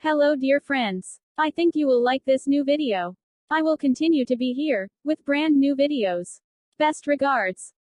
Hello dear friends. I think you will like this new video. I will continue to be here, with brand new videos. Best regards.